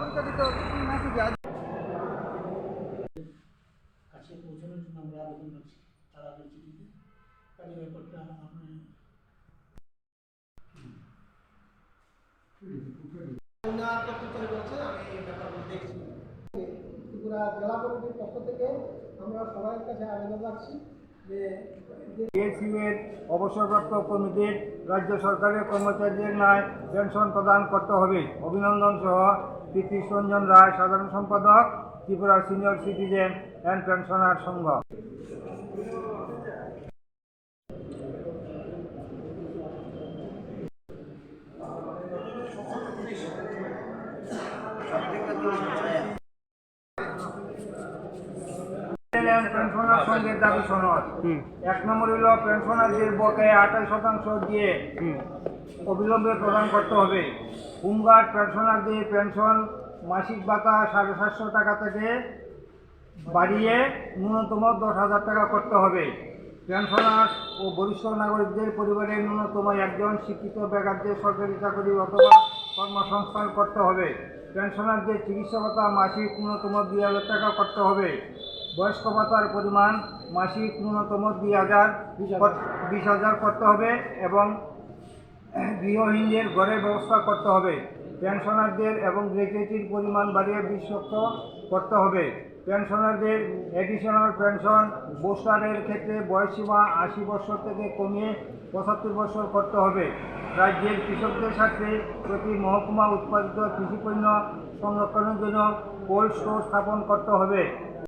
সরকারিত নাকি যা কাছে পৌঁছানোর জন্য আমরা আবেদন করছি তাড়াতাড়ি চিঠিতে কাজে ব্যাপারটা আপনি ত্রিপুরা জেলা কমিটির পক্ষ থেকে আমরা সবার কাছে আবেদন রাখছি যে এর অবসরপ্রাপ্ত কমিটির রাজ্য সরকারের কর্মচারীদের ন্যায় পেনশন প্রদান করতে হবে। অভিনন্দন সহ প্রীতিশ রঞ্জন রায়, সাধারণ সম্পাদক, Tripura senior citizen and pensioner সংঘ। পেনশনার সঙ্গে দাবি সনদ 1 নম্বর হল পেনশনারদের বকেয়া 28% দিয়ে অবিলম্বে প্রদান করতে হবে। হোমগার্ড পেনশনারদের পেনশন মাসিক ভাতা 750 টাকা থেকে বাড়িয়ে ন্যূনতম 10,000 টাকা করতে হবে। পেনশনার ও বরিষ্ঠ নাগরিকদের পরিবারের ন্যূনতম একজন শিক্ষিত বেকারদের সরকারি চাকরি অথবা কর্মসংস্থান করতে হবে। পেনশনারদের চিকিৎসা ভাতা মাসিক ন্যূনতম 2,000 টাকা করতে হবে। বয়স্ক ভাতার পরিমাণ মাসিক ন্যূনতম 20,000 করতে হবে এবং গৃহহীনদের ঘরের ব্যবস্থা করতে হবে। পেনশনারদের এবং গ্র্যাচুইটির পরিমাণ বাড়িয়ে 20 লক্ষ করতে হবে। পেনশনারদের অ্যাডিশনাল পেনশন বুস্টারের ক্ষেত্রে বয়সসীমা 80 বছর থেকে কমিয়ে 75 বছর করতে হবে। রাজ্যের কৃষকদের স্বার্থে প্রতি মহকুমা উৎপাদিত কৃষিপণ্য সংরক্ষণের জন্য কোল্ড স্টোর স্থাপন করতে হবে।